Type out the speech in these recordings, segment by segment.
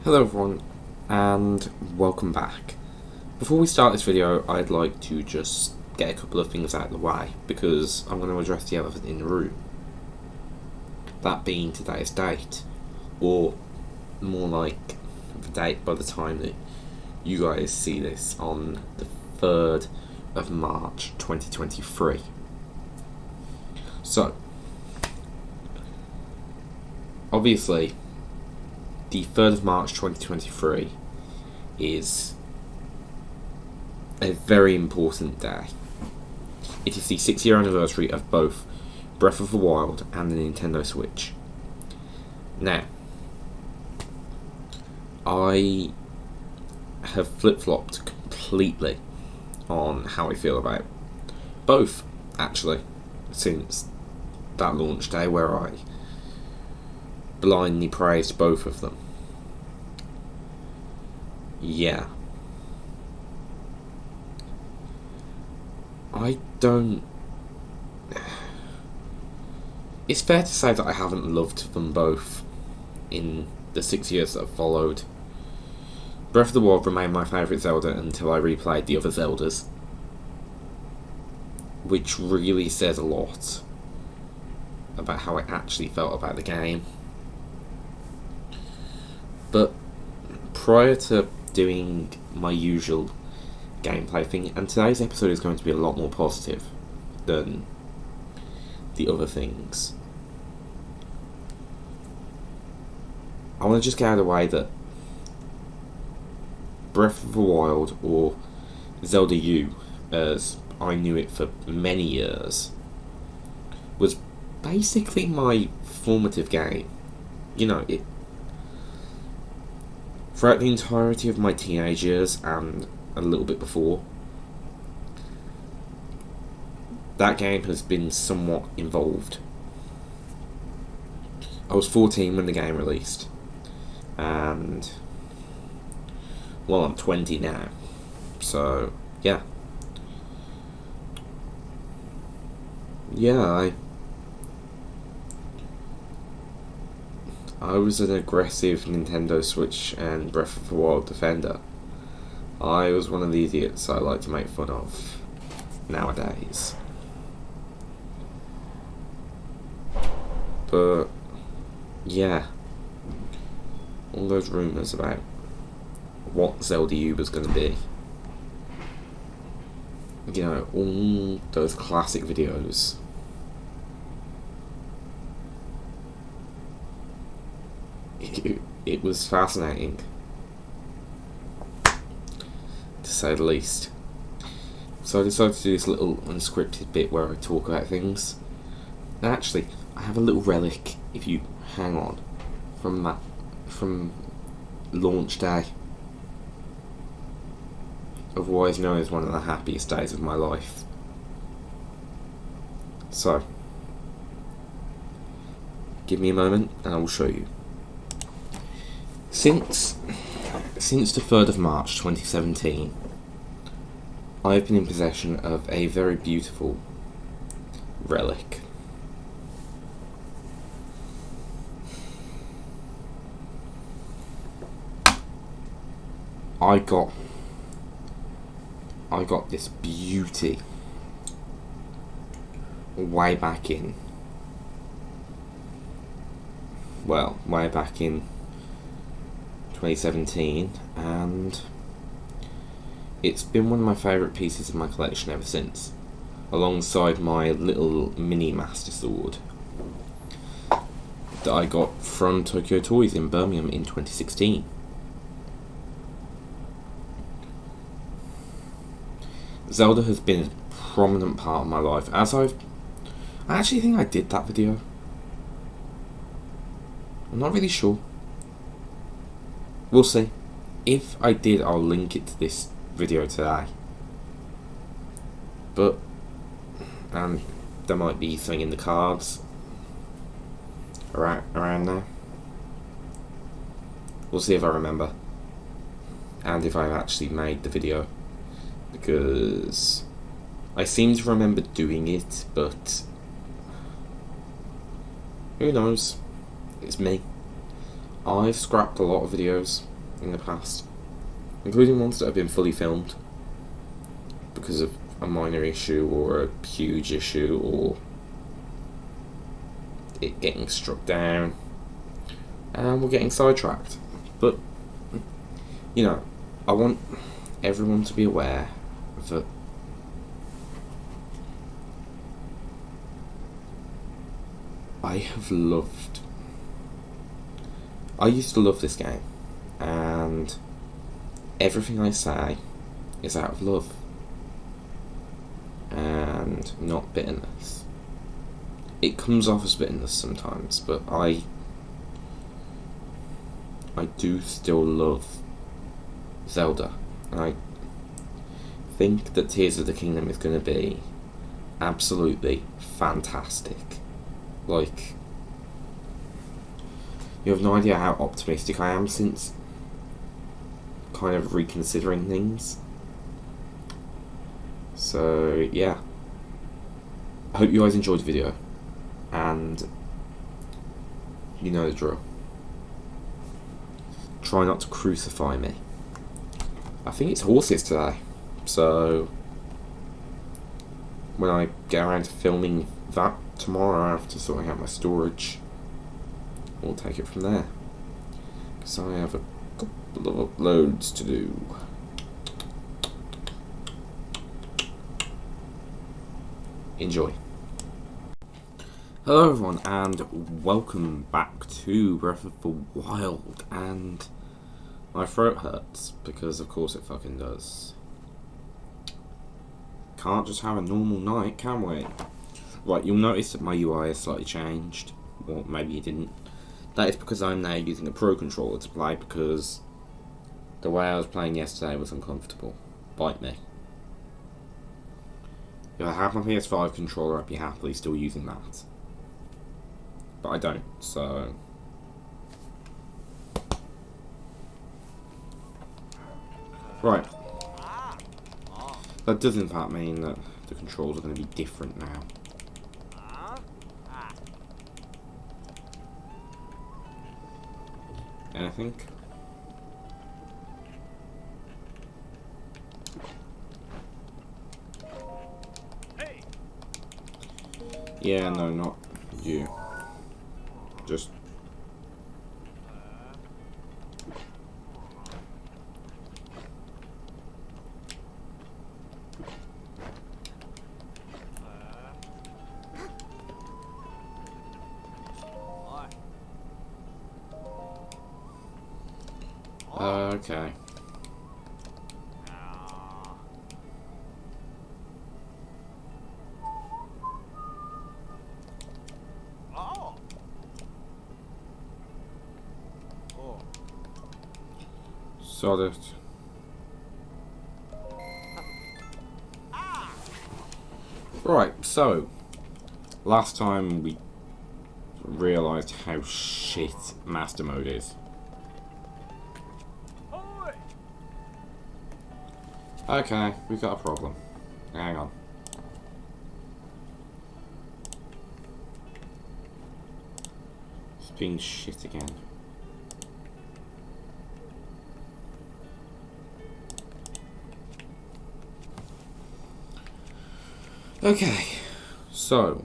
Hello everyone, and welcome back. Before we start this video, I'd like to just get a couple of things out of the way, because I'm going to address the elephant in the room. That being today's date, or more like the date by the time that you guys see this, on the 3rd of March 2023. So, obviously, the 3rd of March 2023 is a very important day. It is the 6-year anniversary of both Breath of the Wild and the Nintendo Switch. Now, I have flip-flopped completely on how I feel about both, actually, since that launch day where I blindly praised both of them. Yeah. It's fair to say that I haven't loved them both in the 6 years that have followed. Breath of the Wild remained my favourite Zelda until I replayed the other Zeldas, which really says a lot about how I actually felt about the game. But prior to doing my usual gameplay thing, and today's episode is going to be a lot more positive than the other things, I want to just get out of the way that Breath of the Wild, or Zelda U as I knew it for many years, was basically my formative game. You know, throughout the entirety of my teenage years and a little bit before, that game has been somewhat involved. I was 14 when the game released, and well, I'm 20 now, so yeah, I was an aggressive Nintendo Switch and Breath of the Wild defender. I was one of the idiots I like to make fun of nowadays. But yeah, all those rumours about what Zelda U was going to be, you know, all those classic videos, it was fascinating, to say the least. So I decided to do this little unscripted bit where I talk about things. And actually, I have a little relic, if you hang on, from launch day, otherwise known as one of the happiest days of my life. So, give me a moment and I will show you. Since the 3rd of March 2017, I've been in possession of a very beautiful relic. I got this beauty way back in 2017, and it's been one of my favourite pieces of my collection ever since, alongside my little mini Master Sword that I got from Tokyo Toys in Birmingham in 2016. Zelda has been a prominent part of my life, I actually think I did that video. I'm not really sure. We'll see. If I did, I'll link it to this video today. But, and there might be something in the cards around now. We'll see if I remember, and if I've actually made the video, because I seem to remember doing it, but who knows? It's me. I've scrapped a lot of videos in the past, including ones that have been fully filmed because of a minor issue or a huge issue or it getting struck down and we're getting sidetracked. But, you know, I want everyone to be aware that I used to love this game, and everything I say is out of love and not bitterness. It comes off as bitterness sometimes, but I do still love Zelda, and I think that Tears of the Kingdom is going to be absolutely fantastic. Like, you have no idea how optimistic I am since kind of reconsidering things. So yeah, I hope you guys enjoyed the video, and you know the drill. Try not to crucify me. I think it's horses today, so when I get around to filming that tomorrow after sorting out my storage, we'll take it from there, because I have a couple of uploads to do. Enjoy. Hello everyone, and welcome back to Breath of the Wild. And my throat hurts because of course it fucking does. Can't just have a normal night, can we? Right, you'll notice that my UI has slightly changed, or maybe you didn't. That is because I'm now using a Pro Controller to play, because the way I was playing yesterday was uncomfortable. Bite me. If I had my PS5 controller, I'd be happily still using that. But I don't, so... Right. That does in fact mean that the controls are going to be different now. Anything? Yeah, no, not you. Just... okay. Sod it. Right, so last time we realised how shit Master Mode is. Okay, we've got a problem. Hang on. It's being shit again. Okay, so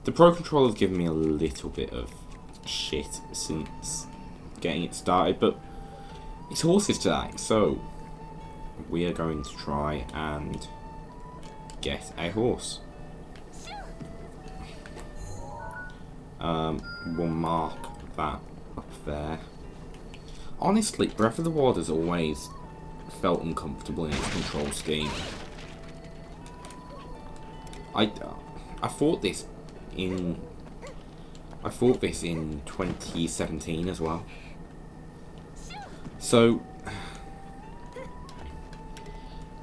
the Pro Controller has given me a little bit of shit since getting it started, but it's horses today, so we are going to try and get a horse. We'll mark that up there. Honestly, Breath of the Wild has always felt uncomfortable in its control scheme. I thought this in 2017 as well. So,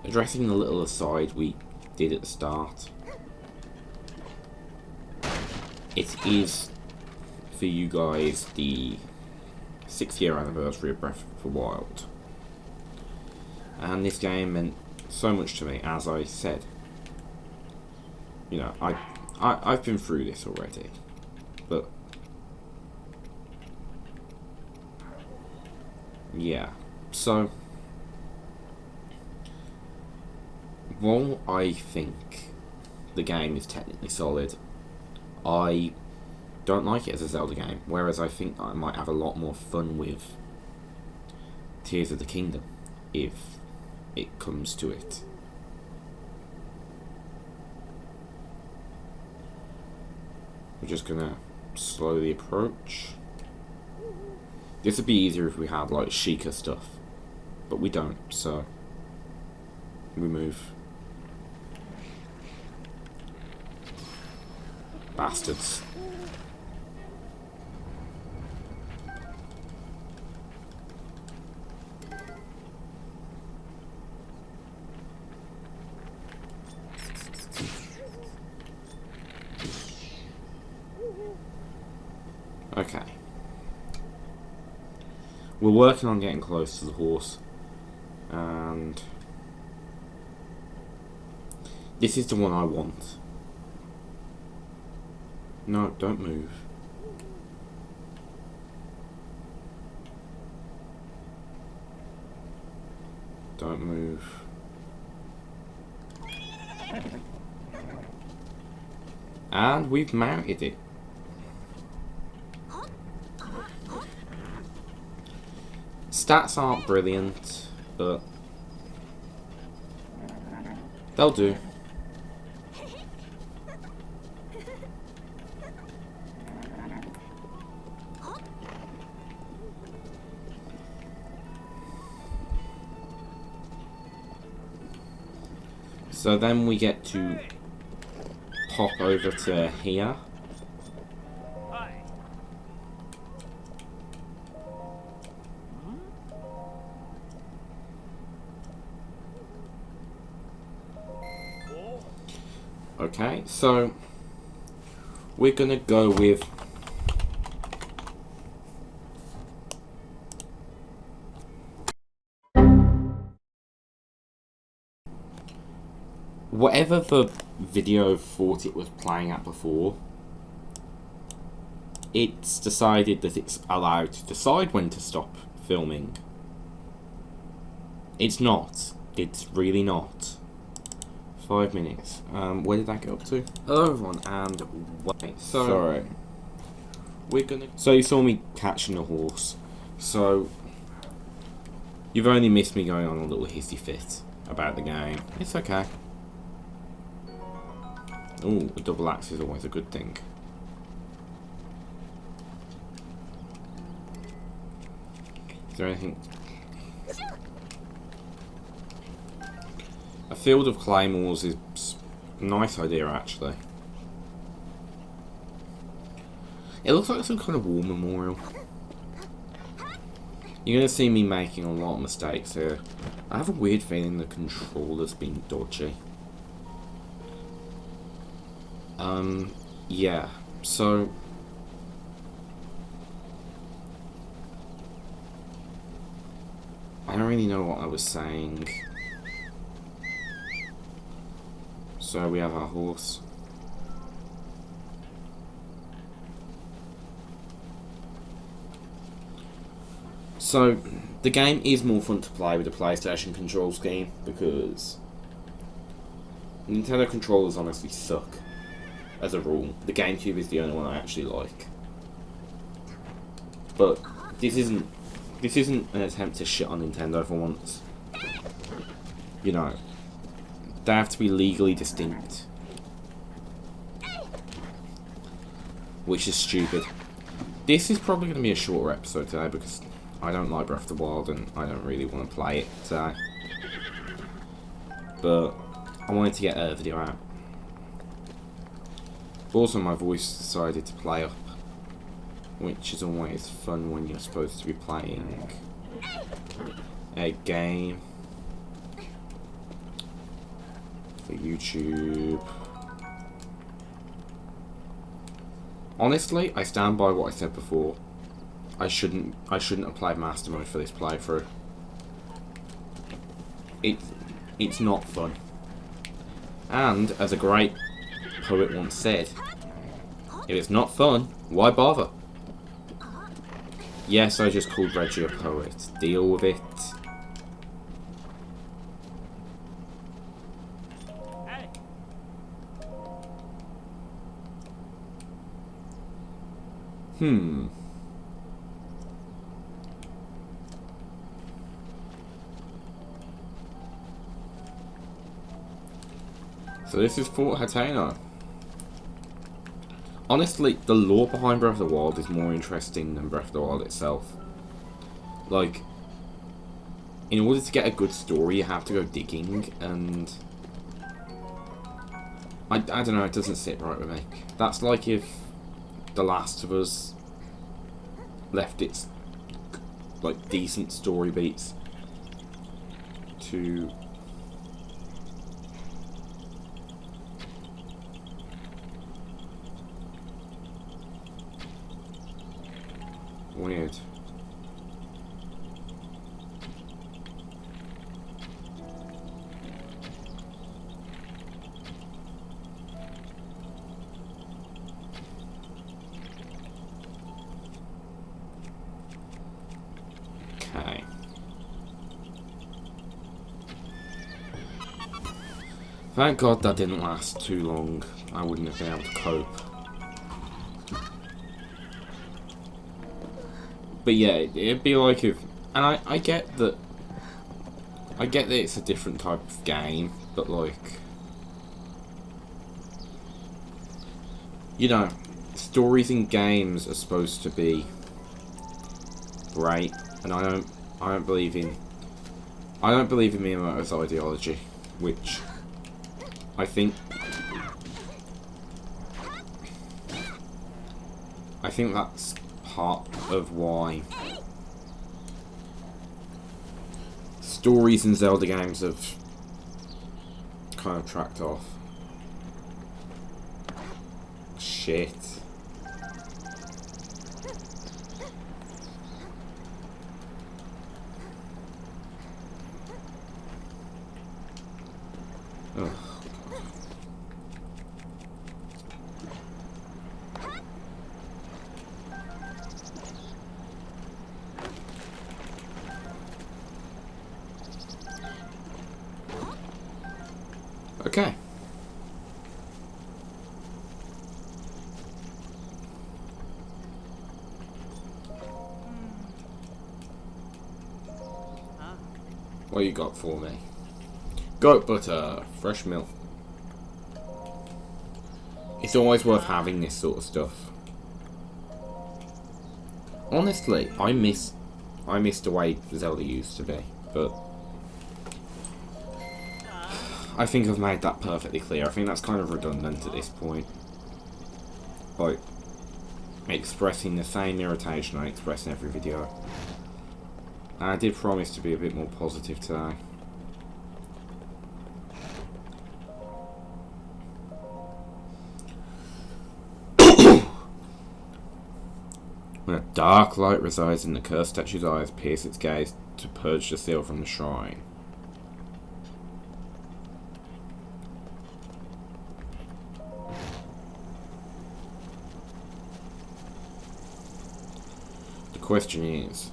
addressing the little aside we did at the start, it is for you guys the 6th-year anniversary of Breath of the Wild, and this game meant so much to me, as I said. You know, I've been through this already, but yeah. So, while I think the game is technically solid, I don't like it as a Zelda game, whereas I think I might have a lot more fun with Tears of the Kingdom if it comes to it. We're just gonna slowly approach. This would be easier if we had like Sheikah stuff, but we don't, so we move. Bastards. Okay. We're working on getting close to the horse. And this is the one I want. No, don't move. Don't move. And we've mounted it. Stats aren't brilliant, but they'll do. So then we get to pop over to here. Okay, so we're gonna go with whatever the video thought it was playing at before. It's decided that it's allowed to decide when to stop filming. It's not. It's really not. 5 minutes. Where did that get up to? Hello everyone, and wait. So sorry. We're gonna. So you saw me catching a horse. So you've only missed me going on a little hissy fit about the game. It's okay. Ooh, a double axe is always a good thing. Is there anything? A field of claymores is a nice idea, actually. It looks like some kind of war memorial. You're going to see me making a lot of mistakes here. I have a weird feeling the controller's been dodgy. Yeah, so I don't really know what I was saying. So we have our horse. So the game is more fun to play with the PlayStation control scheme because Nintendo controllers honestly suck. As a rule, the GameCube is the only one I actually like. But this isn't an attempt to shit on Nintendo for once. You know, they have to be legally distinct, which is stupid. This is probably going to be a shorter episode today because I don't like Breath of the Wild and I don't really want to play it today. But I wanted to get a video out. Also, my voice decided to play up, which is always fun when you're supposed to be playing a game for YouTube. Honestly, I stand by what I said before. I shouldn't have played Master Mode for this playthrough. It's not fun. And as a great poet once said, if it's not fun, why bother? Yes, I just called Reggie a poet. Deal with it. So this is Fort Hateno. Honestly, the lore behind Breath of the Wild is more interesting than Breath of the Wild itself. Like, in order to get a good story, you have to go digging, and I don't know, it doesn't sit right with me. That's like if The Last of Us left its like decent story beats to weird. Okay. Thank God that didn't last too long. I wouldn't have been able to cope. But yeah, it'd be like if... And I get that... I get that it's a different type of game, but like... You know, stories in games are supposed to be great, and I don't believe in Miyamoto's ideology, which I think that's part of why stories in Zelda games have kind of tracked off. Shit. Ugh. Okay. What you got for me? Goat butter, fresh milk. It's always worth having this sort of stuff. Honestly, I miss the way Zelda used to be, but I think I've made that perfectly clear. I think that's kind of redundant at this point. Like, expressing the same irritation I express in every video. And I did promise to be a bit more positive today. When a dark light resides in the cursed statue's eyes, pierce its gaze to purge the seal from the shrine. The question is,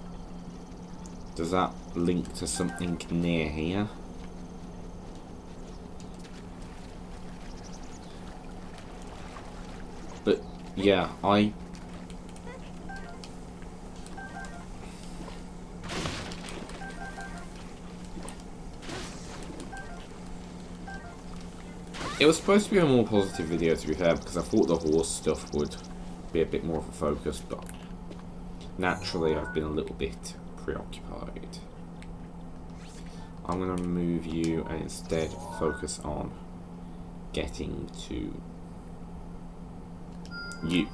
does that link to something near here? But yeah, it was supposed to be a more positive video, to be fair, because I thought the horse stuff would be a bit more of a focus, but naturally I've been a little bit preoccupied. I'm going to move you and instead focus on getting to you.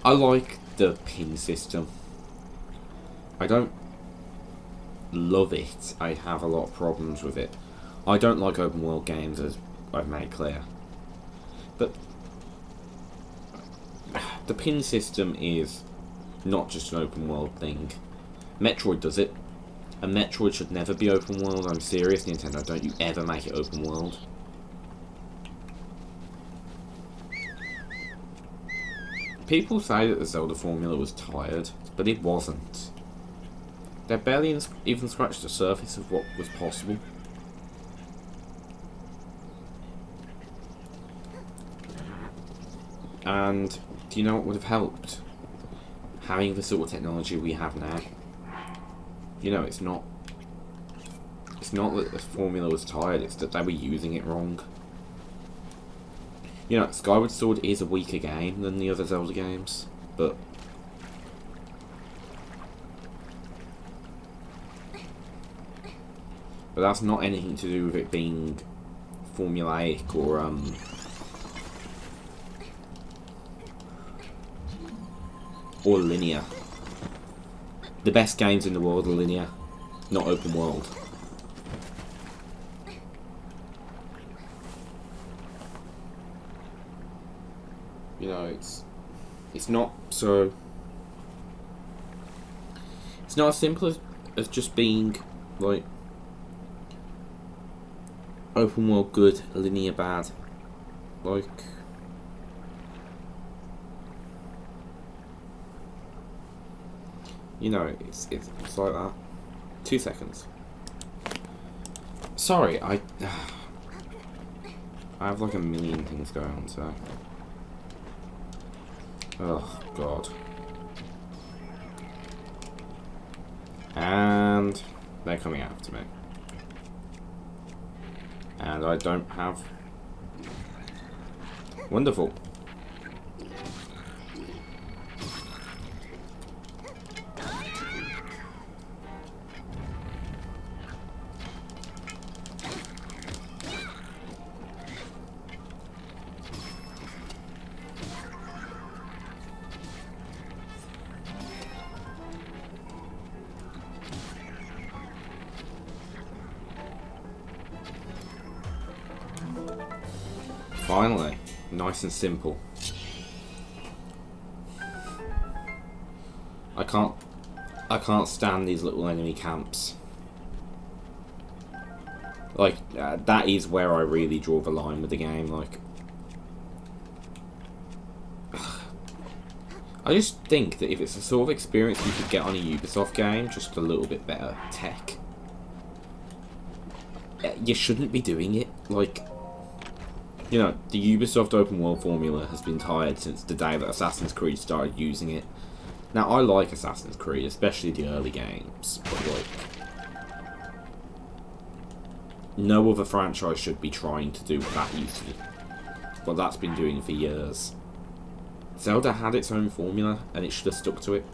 I like the pin system. I don't love it. I have a lot of problems with it. I don't like open world games, as I've made clear. But the pin system is not just an open world thing. Metroid does it. And Metroid should never be open world. I'm serious, Nintendo. Don't you ever make it open world. People say that the Zelda formula was tired, but it wasn't. They barely even scratched the surface of what was possible. And do you know what would have helped? Having the sort of technology we have now. You know, it's not that the formula was tired, it's that they were using it wrong. You know, Skyward Sword is a weaker game than the other Zelda games, but that's not anything to do with it being formulaic or linear. The best games in the world are linear, not open world. You know, it's not so. It's not as simple as just being like open world good, linear bad. Like, you know, it's like that. 2 seconds. Sorry, I have like a million things going on, so. Oh, God. And they're coming after me. And I don't have... Wonderful. Finally, nice and simple. I can't stand these little enemy camps. Like, that is where I really draw the line with the game. Like, I just think that if it's the sort of experience you could get on a Ubisoft game, just a little bit better tech, you shouldn't be doing it. Like, you know, the Ubisoft open world formula has been tired since the day that Assassin's Creed started using it. Now, I like Assassin's Creed, especially the early games, but like, no other franchise should be trying to do what that used to do. What that's been doing for years. Zelda had its own formula, and it should have stuck to it.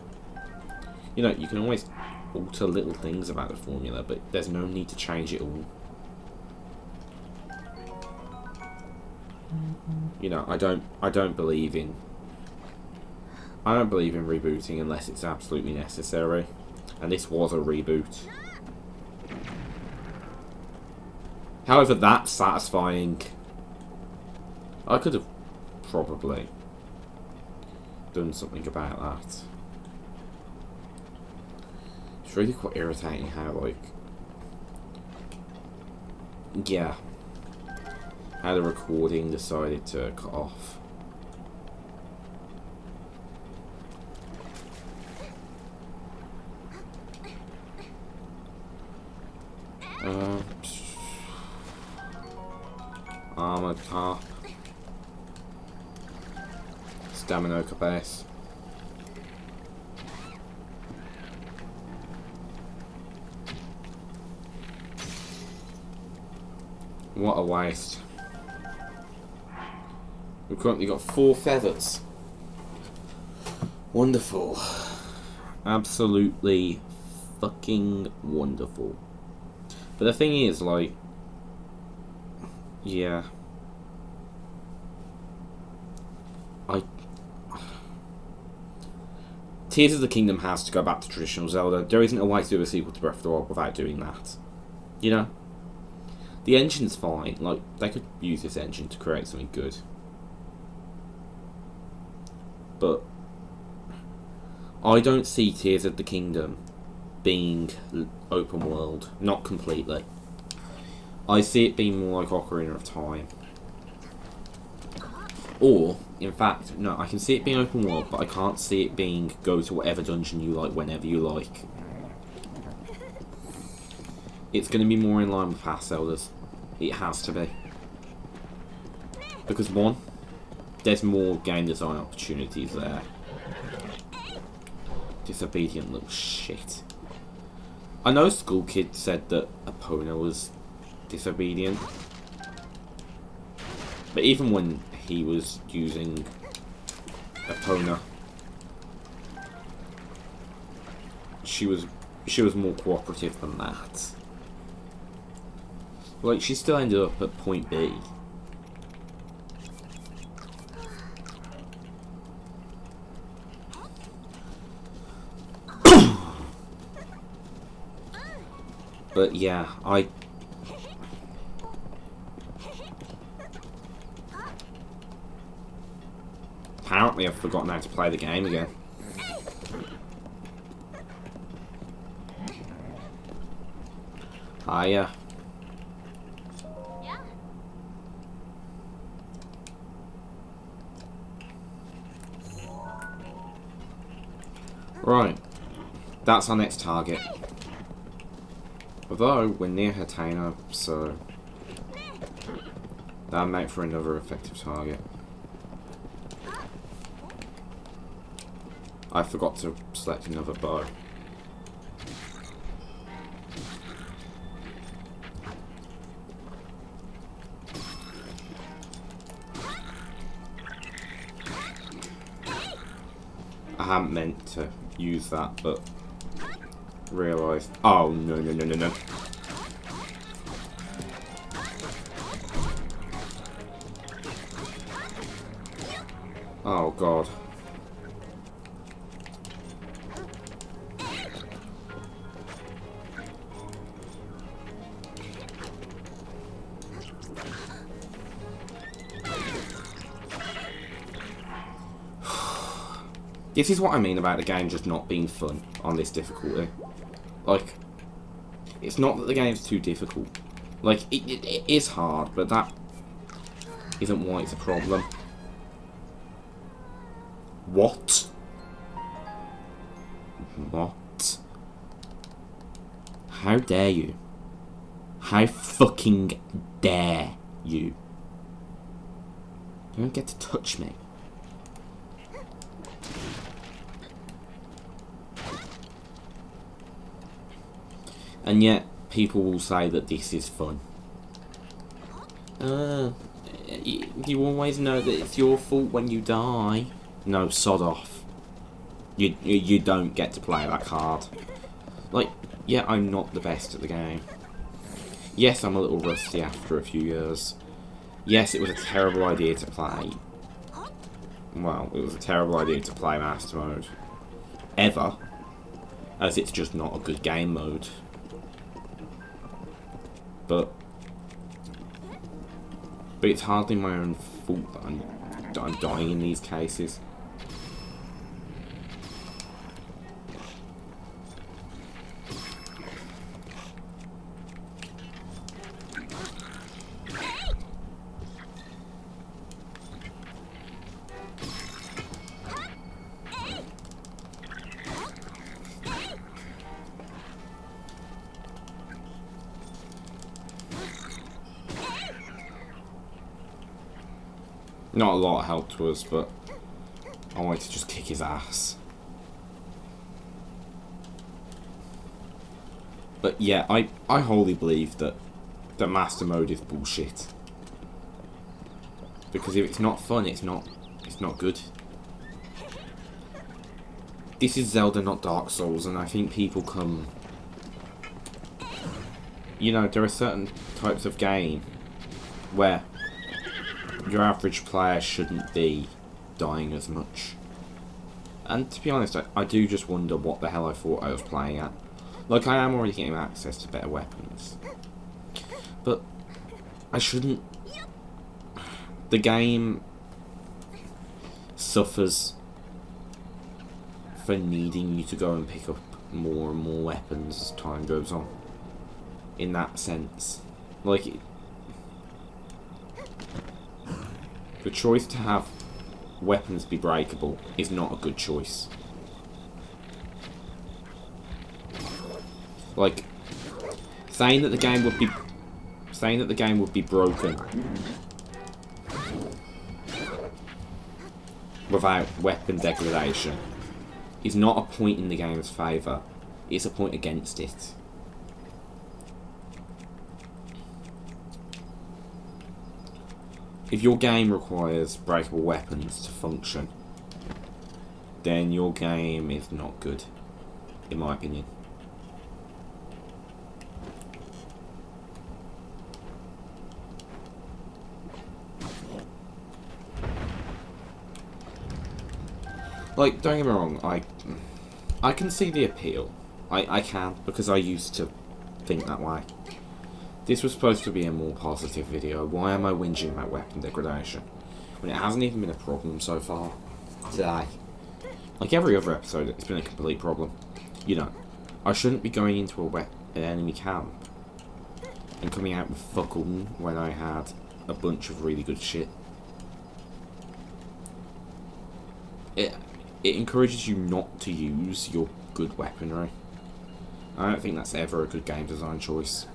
You know, you can always alter little things about the formula, but there's no need to change it all. You know, I don't believe in rebooting unless it's absolutely necessary, and this was a reboot. However, that's satisfying. I could have probably done something about that. It's really quite irritating how, like, yeah, how the recording decided to cut off. Armored Carp. Staminoka base. What a waste. We've currently got 4 feathers. Wonderful. Absolutely fucking wonderful. But the thing is, like, yeah, Tears of the Kingdom has to go back to traditional Zelda. There isn't a way to do a sequel to Breath of the Wild without doing that. You know? The engine's fine. Like, they could use this engine to create something good. But I don't see Tears of the Kingdom being open world. Not completely. I see it being more like Ocarina of Time. Or, in fact, no, I can see it being open world, but I can't see it being go to whatever dungeon you like whenever you like. It's going to be more in line with past Zeldas. It has to be. Because one, there's more game design opportunities there. Disobedient little shit. I know School Kid said that Epona was disobedient. But even when he was using Epona, she was more cooperative than that. Like, she still ended up at point B. But yeah, apparently I've forgotten how to play the game again. Yeah. Right. That's our next target. Although, we're near Hatena, so that'll make for another effective target. I forgot to select another bow. I hadn't meant to use that, but realised. Oh, no, no, no, no, no. Oh, God. This is what I mean about the game just not being fun on this difficulty. Like, it's not that the game's too difficult. Like, it is hard, but that isn't why it's a problem. What? What? How dare you? How fucking dare you? You don't get to touch me. And yet, people will say that this is fun. You always know that it's your fault when you die. No, sod off. You don't get to play that card. Like, yeah, I'm not the best at the game. Yes, I'm a little rusty after a few years. Yes, it was a terrible idea to play. Well, it was a terrible idea to play Master Mode. Ever. As it's just not a good game mode. But it's hardly my own fault that I'm dying in these cases. Not a lot of help to us, but I wanted to just kick his ass. But yeah, I wholly believe that the Master Mode is bullshit. Because if it's not fun, it's not good. This is Zelda, not Dark Souls, and I think people come... You know, there are certain types of game where your average player shouldn't be dying as much. And to be honest, I do just wonder what the hell I thought I was playing at. Like, I am already getting access to better weapons. But I shouldn't... The game suffers for needing you to go and pick up more and more weapons as time goes on. In that sense. Like, The choice to have weapons be breakable is not a good choice. Like, saying that the game would be broken without weapon degradation is not a point in the game's favour, it's a point against it. If your game requires breakable weapons to function, then your game is not good, in my opinion. Like, don't get me wrong, I can see the appeal. I can, because I used to think that way. This was supposed to be a more positive video. Why am I whinging about weapon degradation when it hasn't even been a problem so far today? Like every other episode, it's been a complete problem. You know, I shouldn't be going into an enemy camp and coming out with fuck all when I had a bunch of really good shit. It encourages you not to use your good weaponry. I don't think that's ever a good game design choice.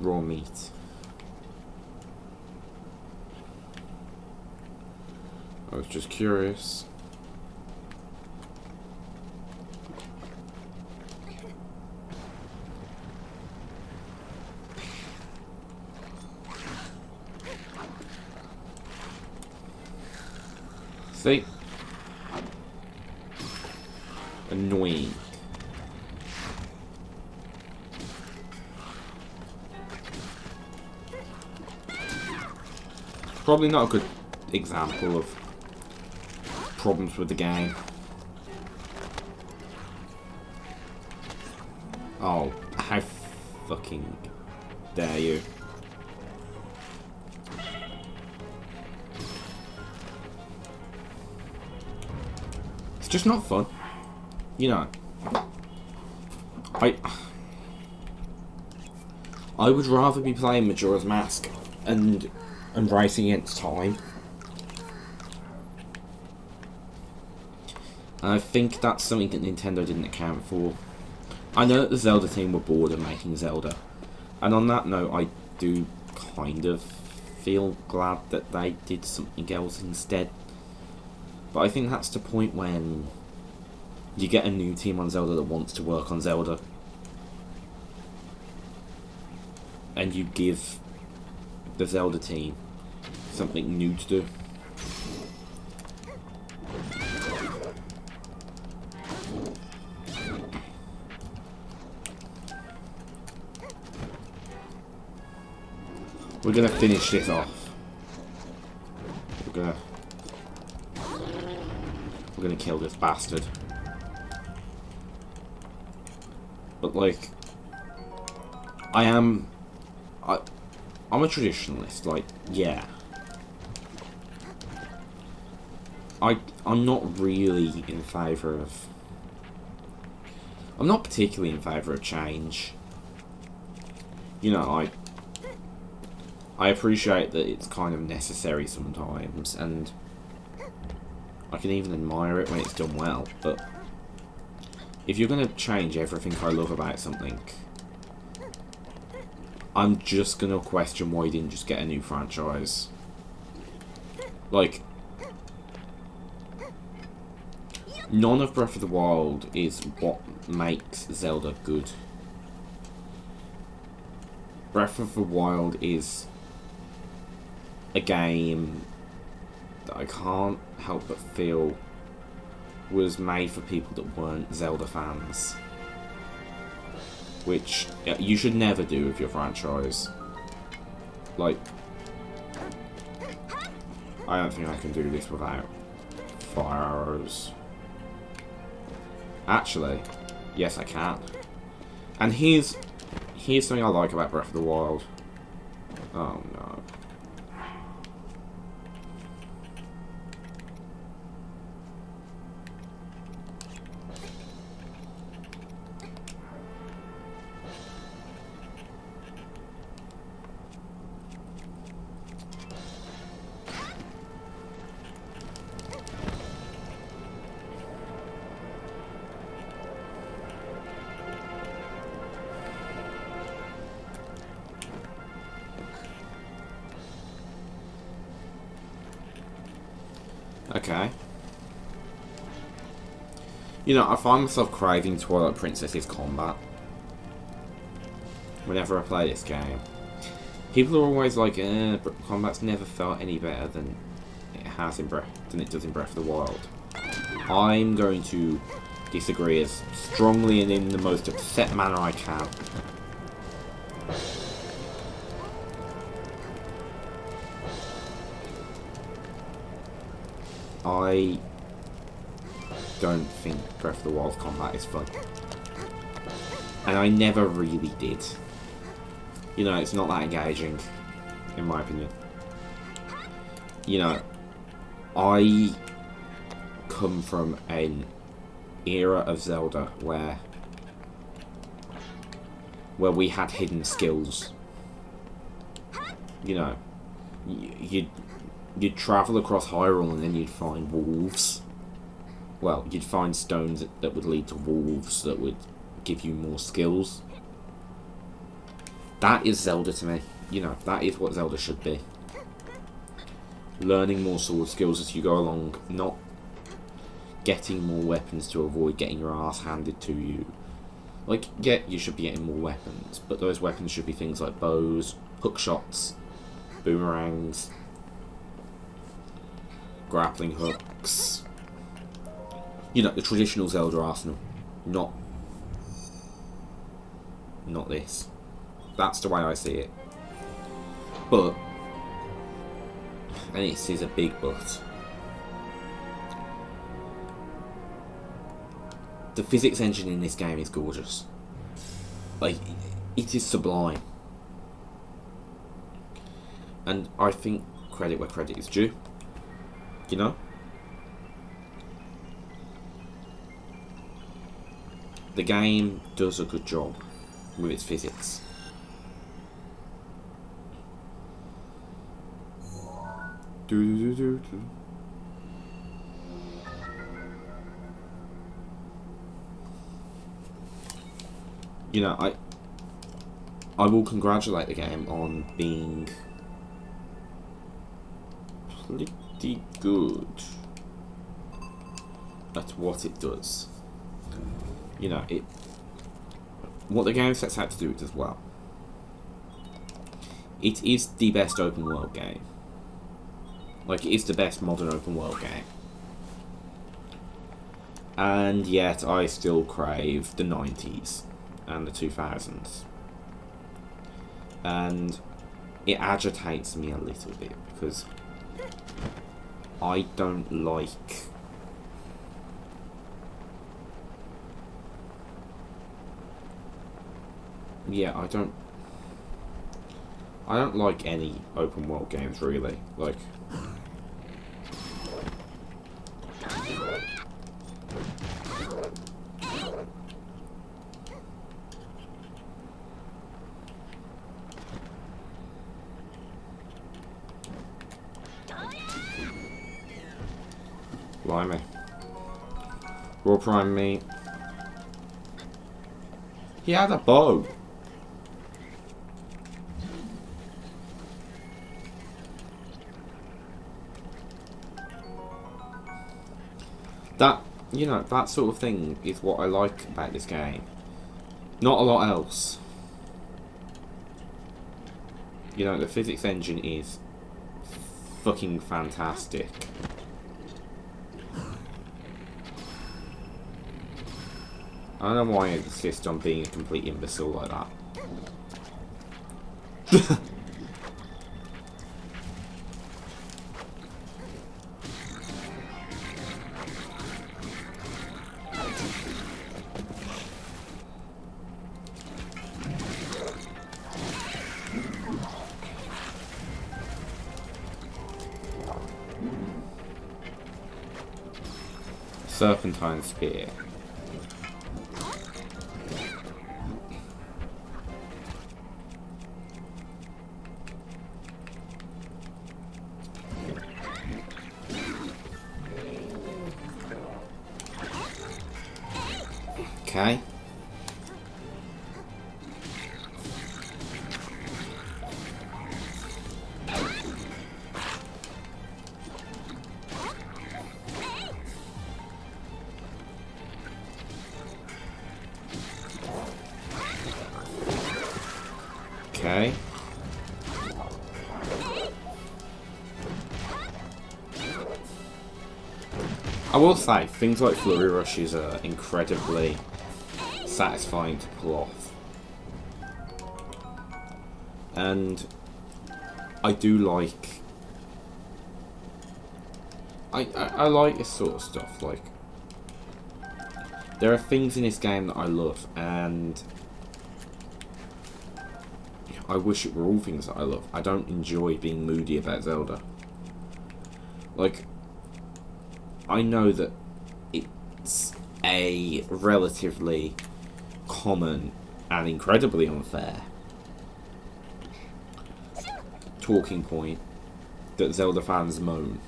Raw meat. I was just curious. See? Annoying. Probably not a good example of problems with the game. Oh, how fucking dare you. It's just not fun. You know. I would rather be playing Majora's Mask and racing against time. And I think that's something that Nintendo didn't account for. I know that the Zelda team were bored of making Zelda, and on that note, I do kind of feel glad that they did something else instead. But I think that's the point when you get a new team on Zelda that wants to work on Zelda, and you give the Zelda team something new to do. We're gonna finish this off. We're gonna kill this bastard. But like, I'm a traditionalist. Like, yeah. I'm not really in favour of. I'm not particularly in favour of change. You know, I appreciate that it's kind of necessary sometimes, and I can even admire it when it's done well, but if you're going to change everything I love about something, I'm just going to question why you didn't just get a new franchise. Like, none of Breath of the Wild is what makes Zelda good. Breath of the Wild is a game that I can't help but feel was made for people that weren't Zelda fans, which you should never do with your franchise. Like, I don't think I can do this without fire arrows. Actually, yes I can. And here's something I like about Breath of the Wild. Oh no. Okay. You know, I find myself craving Twilight Princess's combat whenever I play this game. People are always like, but combat's never felt any better than it has in than it does in Breath of the Wild. I'm going to disagree as strongly and in the most upset manner I can. I don't think Breath of the Wild combat is fun. And I never really did. You know, it's not that engaging, in my opinion. You know, I come from an era of Zelda where we had hidden skills. You know, you'd travel across Hyrule and then you'd find wolves. Well, you'd find stones that would lead to wolves that would give you more skills. That is Zelda to me. You know, that is what Zelda should be. Learning more sword skills as you go along, not getting more weapons to avoid getting your ass handed to you. Like, yeah, you should be getting more weapons, but those weapons should be things like bows, hook shots, boomerangs, grappling hooks. You know, the traditional Zelda arsenal. Not this. That's the way I see it. But, and it is a big but, the physics engine in this game is gorgeous. Like, it is sublime. And I think credit where credit is due. You know? The game does a good job with its physics. You know, I will congratulate the game on being pretty good at what it does. You know, what the game sets out to do, it does well. It is the best open world game. Like, it is the best modern open world game. And yet, I still crave the 90s and the 2000s. And it agitates me a little bit, because I don't like... Yeah, I don't like any open world games, really. Like, blimey. Raw prime meat. He had a bow. That, you know, that sort of thing is what I like about this game. Not a lot else. You know, the physics engine is fucking fantastic. I don't know why I insist on being a complete imbecile like that. Serpentine spear. Okay. Okay. I will say, things like Flurry Rushes are incredibly satisfying to pull off. And I do like... I like this sort of stuff. Like, there are things in this game that I love, and I wish it were all things that I love. I don't enjoy being moody about Zelda. Like, I know that it's a relatively common and incredibly unfair talking point that Zelda fans moan.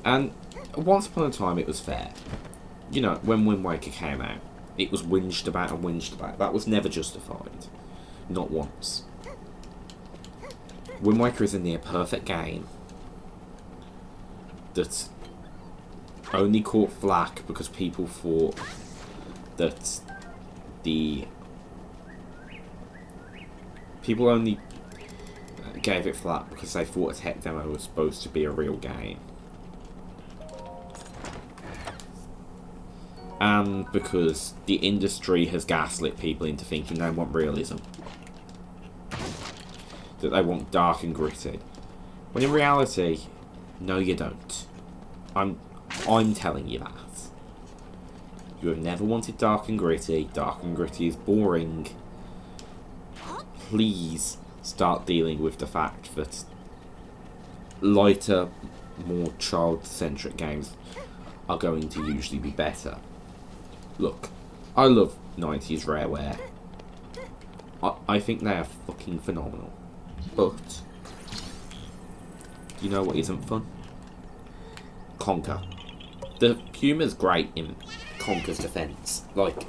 And once upon a time it was fair. You know, when Wind Waker came out, it was whinged about and whinged about. That was never justified. Not once. Wind Waker is a near perfect game that only caught flack because people thought that the... People only gave it flack because they thought a tech demo was supposed to be a real game. And because the industry has gaslit people into thinking they want realism. That they want dark and gritty. When in reality, no you don't. I'm telling you that. You have never wanted dark and gritty. Dark and gritty is boring. Please start dealing with the fact that lighter, more child-centric games are going to usually be better. Look, I love 90s Rareware. I think they are fucking phenomenal. But, do you know what isn't fun? Conker. The humour's great in Conker's defence. Like,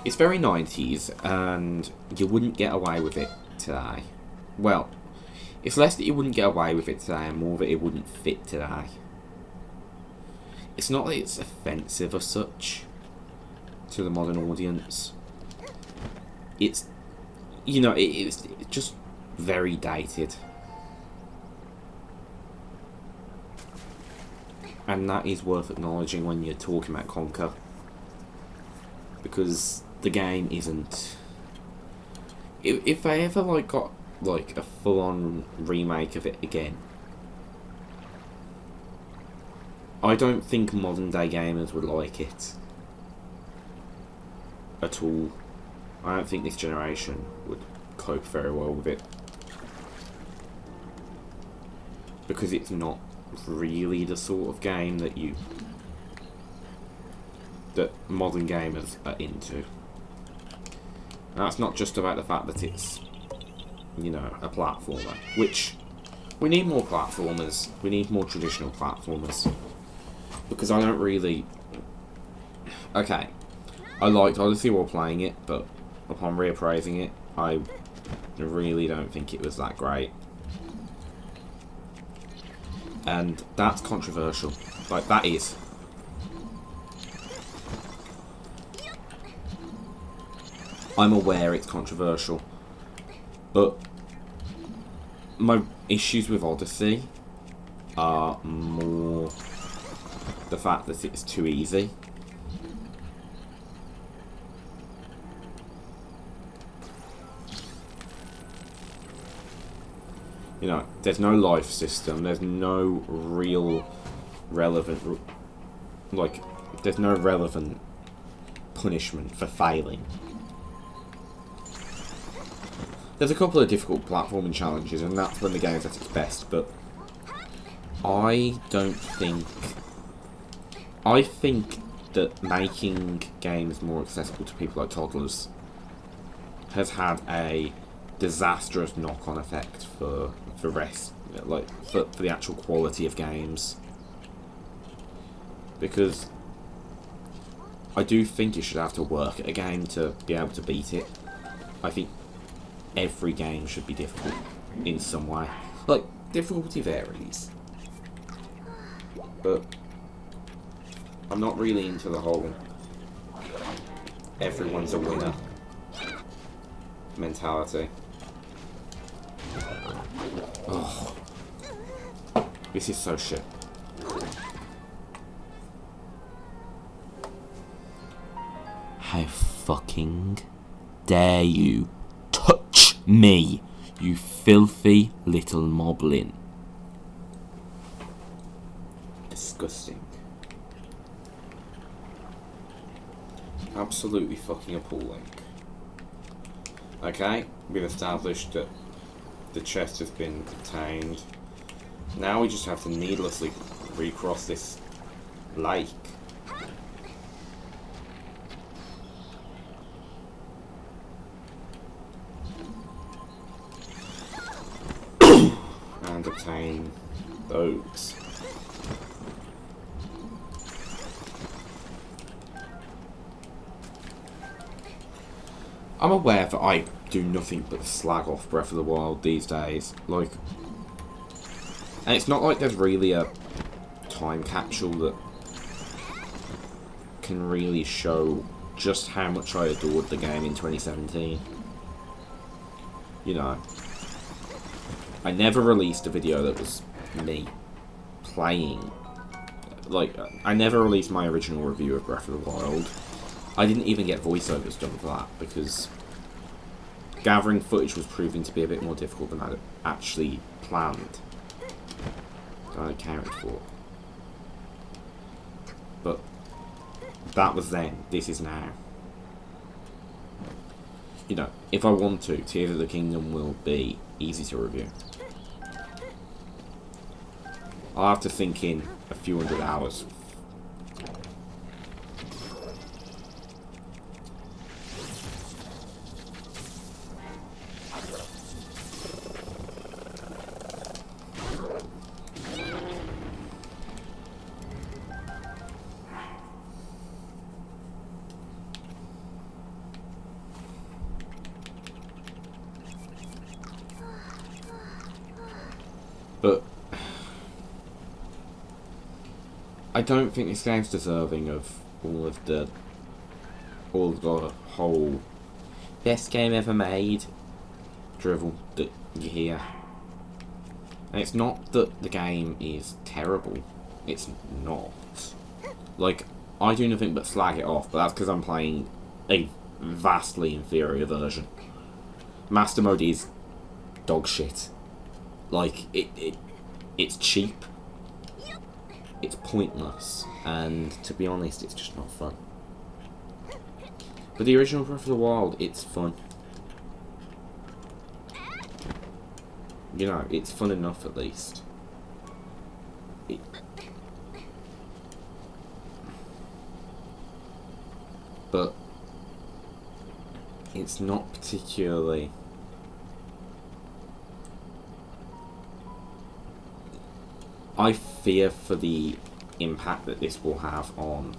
it's very 90s, and you wouldn't get away with it today. Well, it's less that you wouldn't get away with it today, and more that it wouldn't fit today. It's not that it's offensive as such to the modern audience. It's, you know, it's just very dated. And that is worth acknowledging when you're talking about Conker. Because the game isn't... If they ever got a full-on remake of it again, I don't think modern day gamers would like it at all. I don't think this generation would cope very well with it. Because it's not really the sort of game that modern gamers are into. And that's not just about the fact that it's, you know, a platformer. Which, we need more platformers. We need more traditional platformers. Because I don't really... Okay, I liked Odyssey while playing it, but upon reappraising it, I really don't think it was that great. And that's controversial. Like, that is. I'm aware it's controversial. But my issues with Odyssey are more the fact that it's too easy. You know, there's no life system, there's no real relevant, there's no relevant punishment for failing. There's a couple of difficult platforming challenges, and that's when the game's at its best, but I think that making games more accessible to people like toddlers has had a disastrous knock-on effect for the actual quality of games. Because I do think you should have to work at a game to be able to beat it. I think every game should be difficult in some way. Like, difficulty varies. But I'm not really into the whole everyone's a winner mentality. Oh, this is so shit. How fucking dare you touch me, you filthy little moblin. Disgusting. Absolutely fucking appalling. Okay, we've established that the chest has been obtained. Now we just have to needlessly recross this lake. And obtain those. I'm aware that I do nothing but slag off Breath of the Wild these days. Like, and it's not like there's really a time capsule that can really show just how much I adored the game in 2017. You know, I never released a video that was me playing. Like, I never released my original review of Breath of the Wild. I didn't even get voiceovers done for that because gathering footage was proving to be a bit more difficult than I'd actually planned. Than I accounted for. But that was then. This is now. You know, if I want to, Tears of the Kingdom will be easy to review. I'll have to think in a few hundred hours. But I don't think this game's deserving of all of the whole best game ever made drivel that you hear. And it's not that the game is terrible. It's not. Like, I do nothing but slag it off, but that's because I'm playing a vastly inferior version. Master Mode is dog shit. Like, it's cheap, it's pointless, and to be honest, it's just not fun. But the original Breath of the Wild, it's fun. You know, it's fun enough at least. But it's not particularly... I fear for the impact that this will have on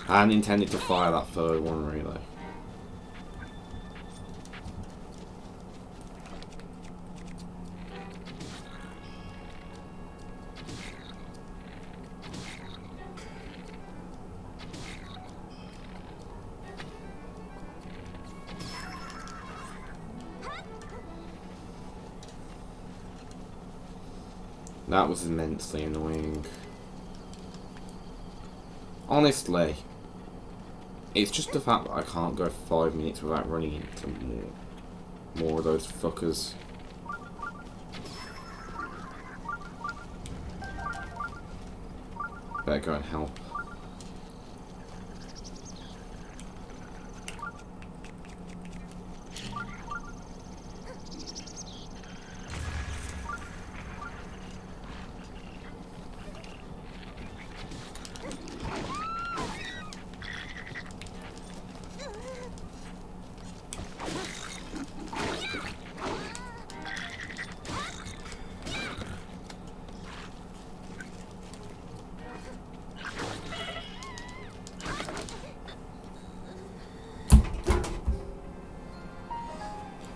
I hadn't intended to fire that third one really. That was immensely annoying. Honestly, it's just the fact that I can't go 5 minutes without running into more of those fuckers. Better go and help.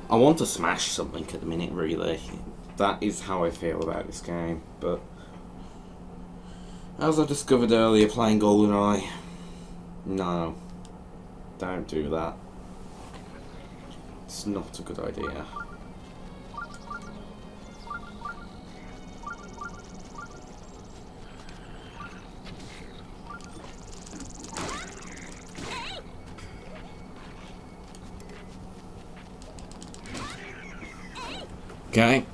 I want to smash something at the minute, really. That is how I feel about this game, but as I discovered earlier playing GoldenEye, No, don't do that. It's not a good idea. Okay.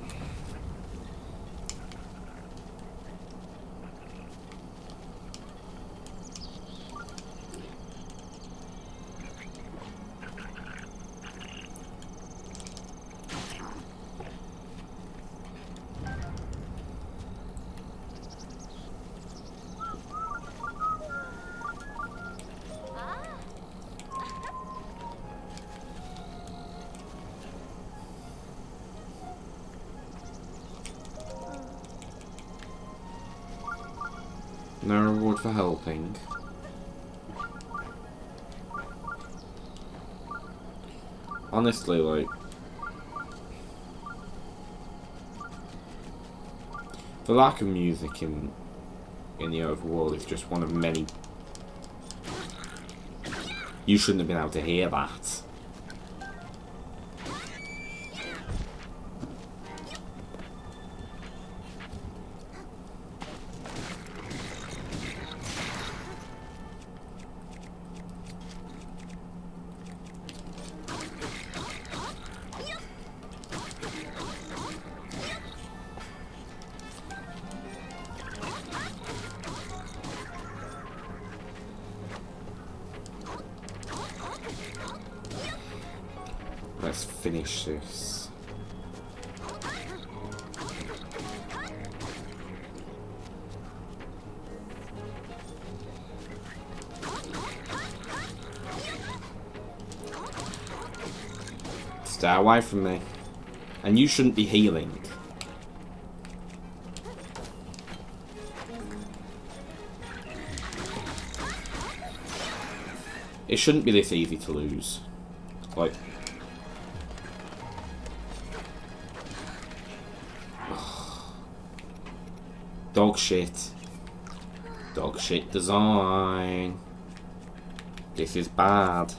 No reward for helping. Honestly, like, the lack of music in the overworld is just one of many. You shouldn't have been able to hear that. Let's finish this. Stay away from me. And you shouldn't be healing. It shouldn't be this easy to lose. Like, dog shit. Dog shit design. This is bad.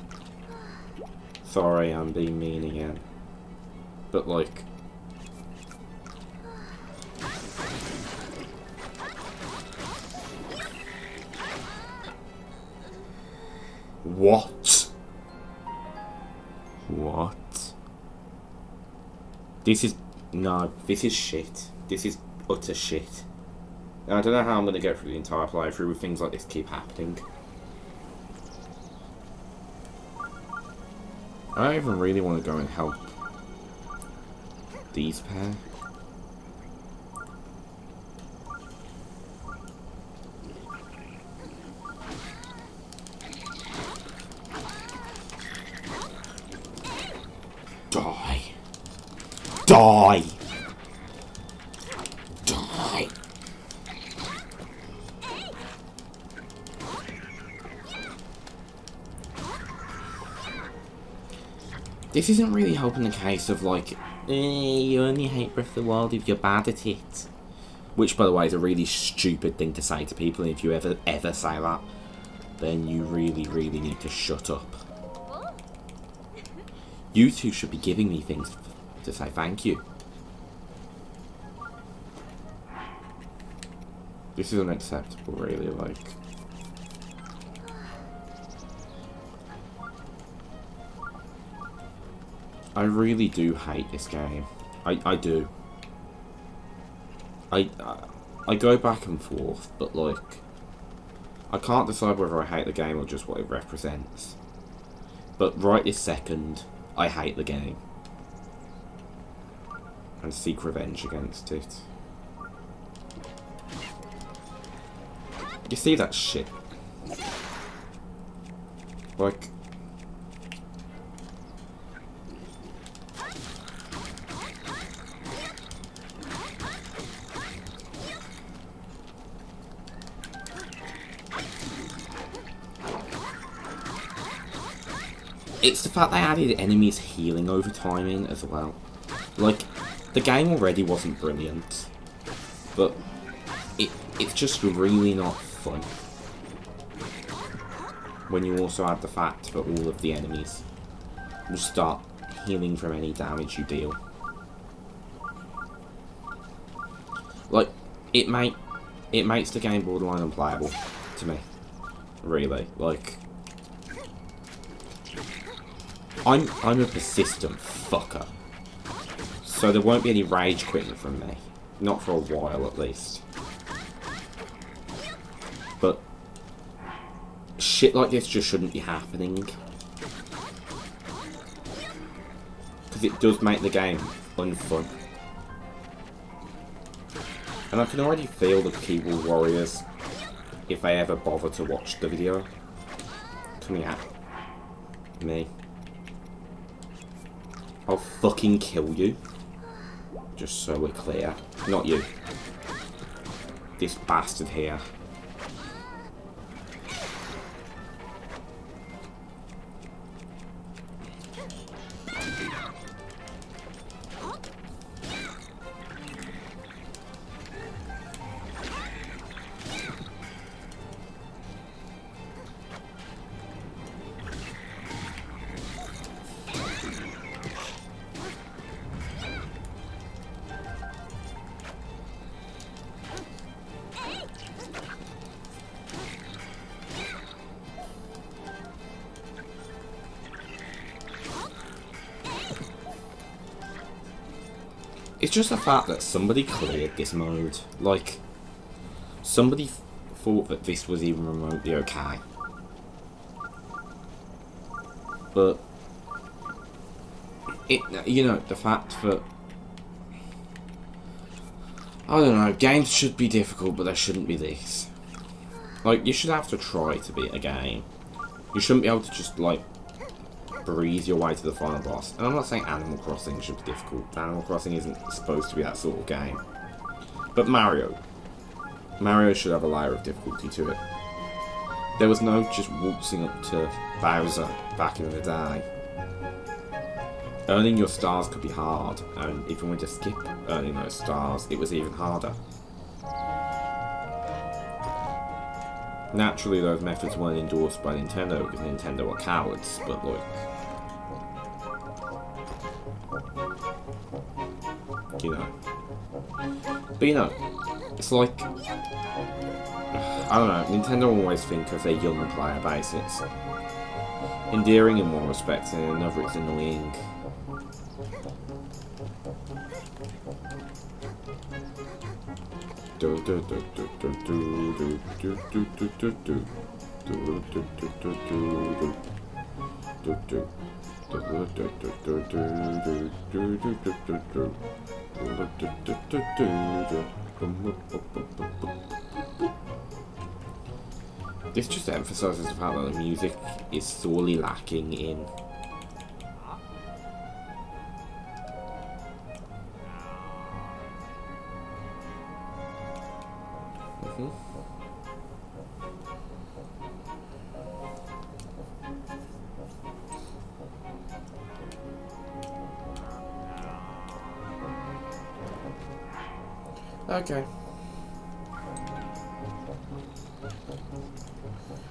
Sorry, I'm being mean again. But like, what? What? This is, no, this is shit. This is utter shit. I don't know how I'm going to get through the entire playthrough with things like this keep happening. I don't even really want to go and help these pair. Die. Die. Die. This isn't really helping the case of like, you only hate Breath of the Wild if you're bad at it. Which, by the way, is a really stupid thing to say to people, and if you ever say that, then you really, really need to shut up. You two should be giving me things to say thank you. This is unacceptable, really, like. I really do hate this game. I do. I go back and forth, but like, I can't decide whether I hate the game or just what it represents. But right this second, I hate the game. And seek revenge against it. You see that shit? Like, it's the fact they added enemies healing over time in as well. Like, the game already wasn't brilliant, but it's just really not fun. when you also add the fact that all of the enemies will start healing from any damage you deal. Like, it makes the game borderline unplayable to me. Really, like, I'm a persistent fucker, so there won't be any rage quitting from me, not for a while at least. But shit like this just shouldn't be happening, because it does make the game unfun. And I can already feel the keyboard warriors, if they ever bother to watch the video, coming at me. I'll fucking kill you. Just so we're clear. Not you. This bastard here. It's just the fact that somebody cleared this mode. Like, somebody thought that this was even remotely okay. But, you know, the fact that, I don't know, games should be difficult, but they shouldn't be this. Like, you should have to try to beat a game. You shouldn't be able to just, like, breeze your way to the final boss. And I'm not saying Animal Crossing should be difficult. Animal Crossing isn't supposed to be that sort of game. But Mario should have a layer of difficulty to it. There was no just waltzing up to Bowser back in the day. Earning your stars could be hard, and if you wanted to skip earning those stars, it was even harder. Naturally, those methods weren't endorsed by Nintendo because Nintendo are cowards, but like, you know. But you know, it's like, I don't know, Nintendo always think of their young player base. It's endearing in one respect, and in another it's annoying. This just emphasises the fact that the music is sorely lacking in. Okay.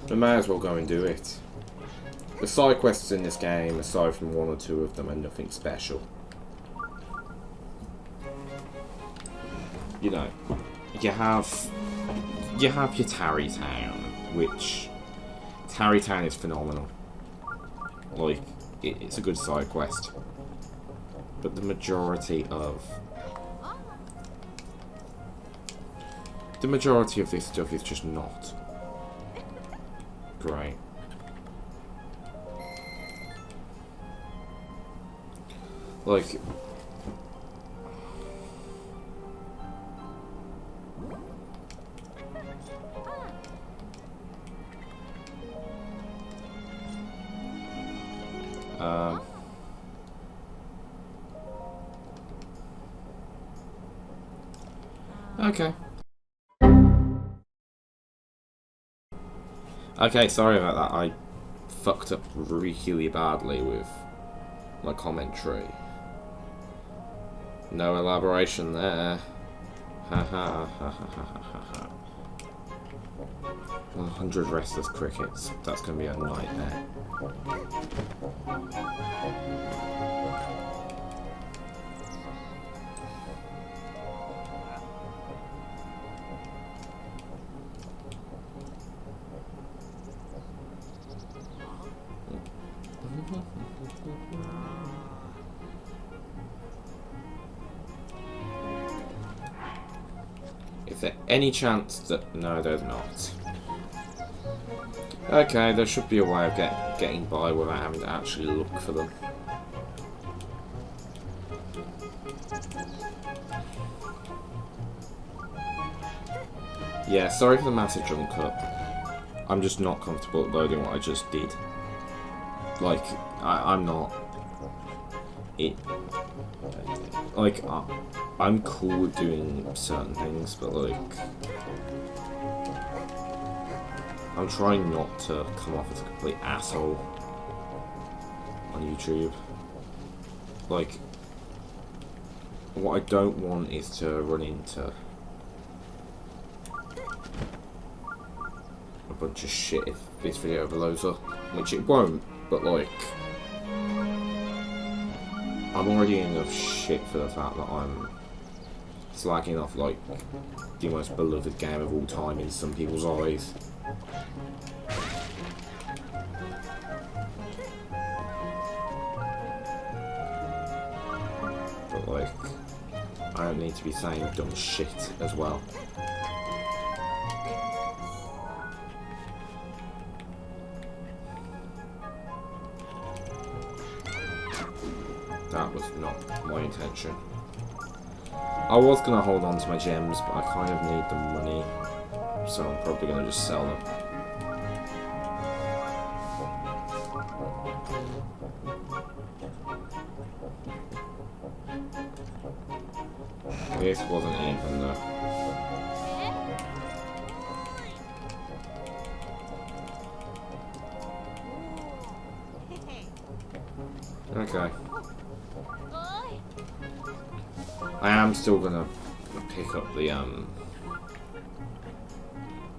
We may as well go and do it. The side quests in this game, aside from one or two of them, are nothing special. You know, you have your Tarry Town, which Tarry Town is phenomenal. Like, it's a good side quest, but the majority of this stuff is just not great. Like, okay. Okay, sorry about that. I fucked up really badly with my commentary. No elaboration there. Ha ha ha ha ha ha ha. 100 restless crickets. That's going to be a nightmare. Is there any chance that... No, there's not. Okay, there should be a way of getting by without having to actually look for them. Yeah, sorry for the massive jump cut. I'm just not comfortable loading what I just did. Like, I'm not... Like, I'm cool with doing certain things, but like... I'm trying not to come off as a complete asshole on YouTube. Like, what I don't want is to run into a bunch of shit if this video overloads up, which it won't, but like, I'm already in enough shit for the fact that I'm slacking off like the most beloved game of all time in some people's eyes. But like, I don't need to be saying dumb shit as well. That was not my intention. I was going to hold on to my gems, but I kind of need the money, so I'm probably going to just sell them. This wasn't even the... Okay. I am still gonna pick up the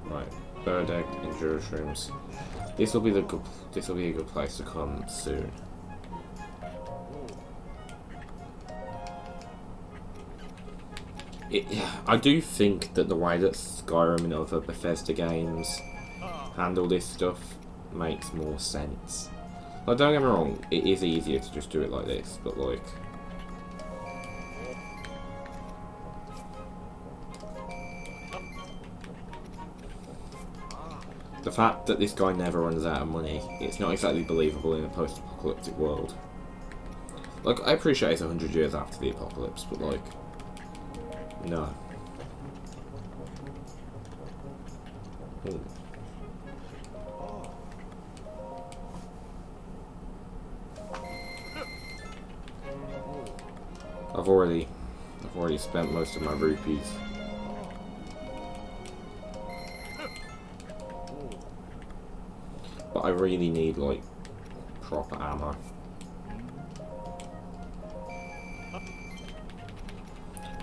right, bird egg and enduro shrooms. This will be a good place to come soon. I do think that the way that Skyrim and other Bethesda games handle this stuff makes more sense. Like, don't get me wrong, it is easier to just do it like this, but like... The fact that this guy never runs out of money, it's not exactly believable in a post-apocalyptic world. Like, I appreciate it's 100 years after the apocalypse, but like... No. Ooh. I've already spent most of my rupees. But I really need like proper ammo.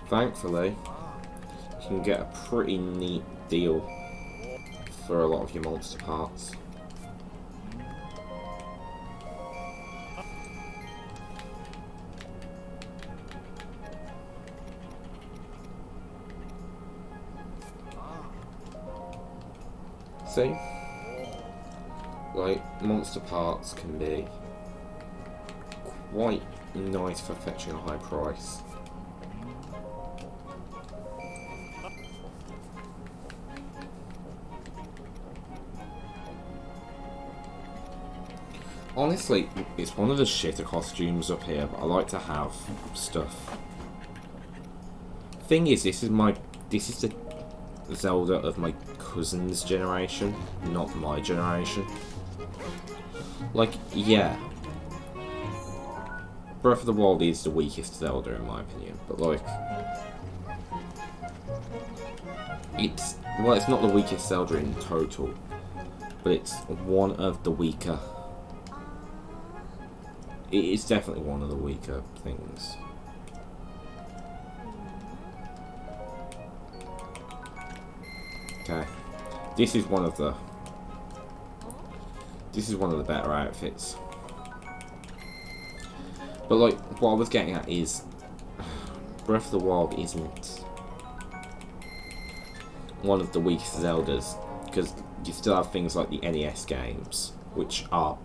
Thankfully, you can get a pretty neat deal for a lot of your monster parts. See? Like, monster parts can be quite nice for fetching a high price. Honestly, it's one of the shitter costumes up here, but I like to have stuff. Thing is, this is the Zelda of my cousin's generation, not my generation. Like, yeah, Breath of the Wild is the weakest Zelda in my opinion, but like, it's not the weakest Zelda in total, but it's one of the weaker. It is definitely one of the weaker things. Okay, This is one of the better outfits. But like, what I was getting at is, Breath of the Wild isn't one of the weakest Zeldas, because you still have things like the NES games, which are,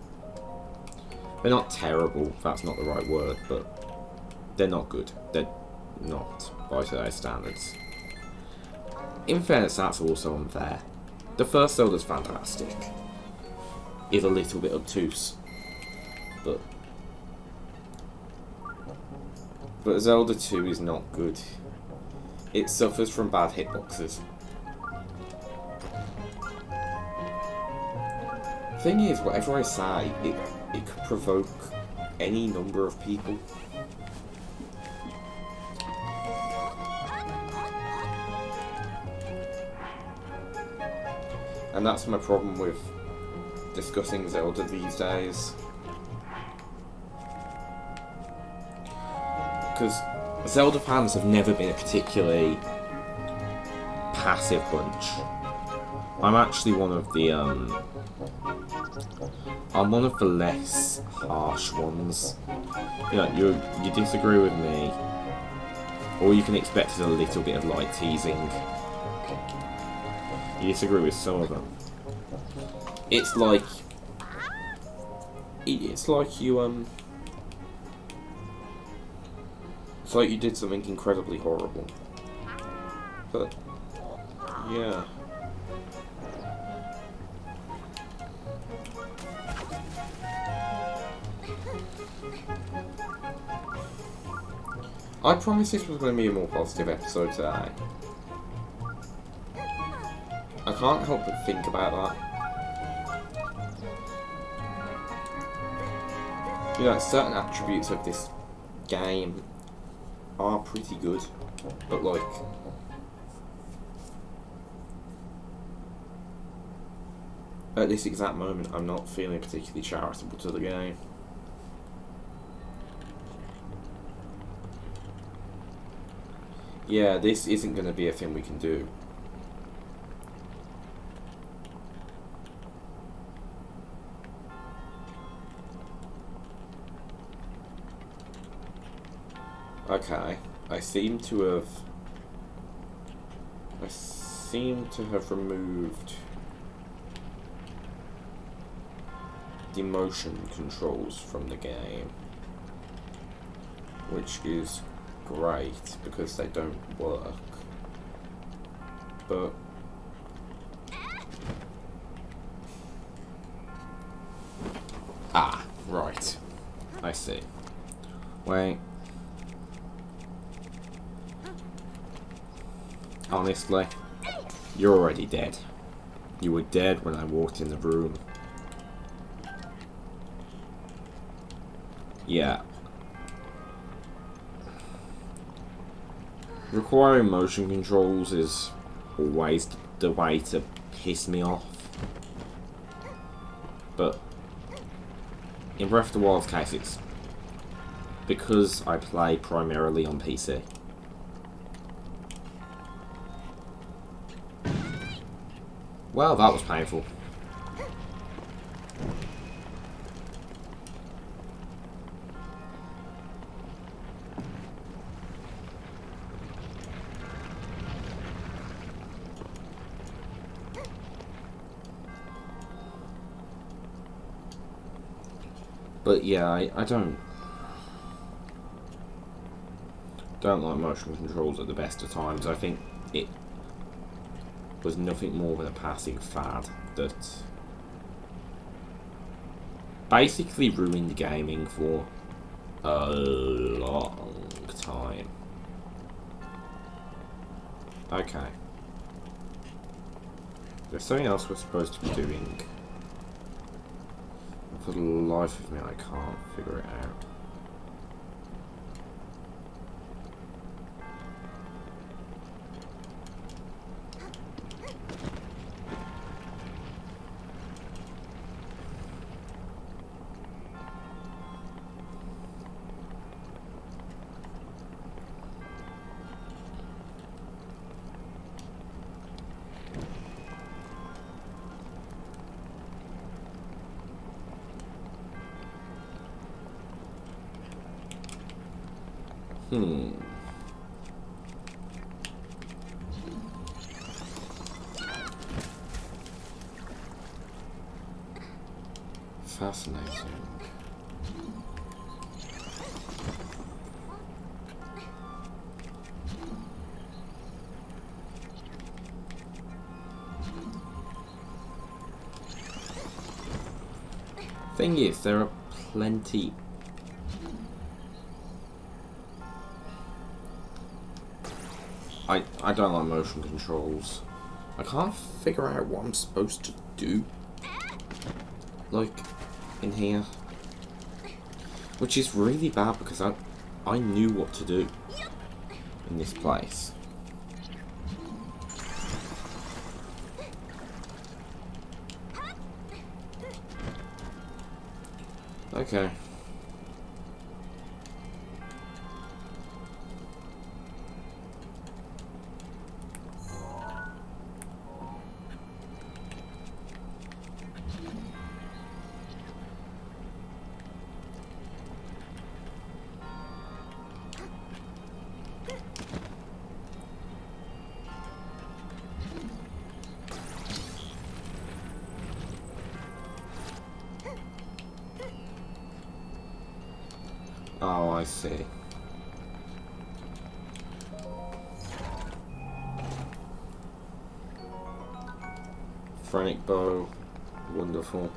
they're not terrible, that's not the right word, but they're not good. They're not by today's standards. In fairness, that's also unfair. The first Zelda's fantastic. Is a little bit obtuse, but Zelda 2 is not good. It suffers from bad hitboxes. Thing is, whatever I say, it could provoke any number of people. And that's my problem with discussing Zelda these days. Because Zelda fans have never been a particularly passive bunch. I'm actually one of the I'm one of the less harsh ones. You know, you disagree with me, all you can expect is a little bit of light teasing. You disagree with some of them. It's like you it's like you did something incredibly horrible. But yeah. I promised this was going to be a more positive episode today. I can't help but think about that. You know, certain attributes of this game are pretty good, but like, at this exact moment, I'm not feeling particularly charitable to the game. Yeah, this isn't going to be a thing we can do. Okay, I seem to have removed the motion controls from the game, which is great because they don't work. But right, I see. Wait. Honestly, you're already dead. You were dead when I walked in the room. Yeah. Requiring motion controls is always the way to piss me off. But in Breath of the Wild's case, it's because I play primarily on PC. Well, that was painful. But yeah, I don't like motion controls at the best of times. I think it was nothing more than a passing fad that basically ruined gaming for a long time. Okay. There's something else we're supposed to be doing. For the life of me, I can't figure it out. Fascinating. Thing is, there are plenty. I don't like motion controls. I can't figure out what I'm supposed to do. Like, in here. Which is really bad because I knew what to do in this place. Okay. Oh, I see. Phrenic bow, wonderful.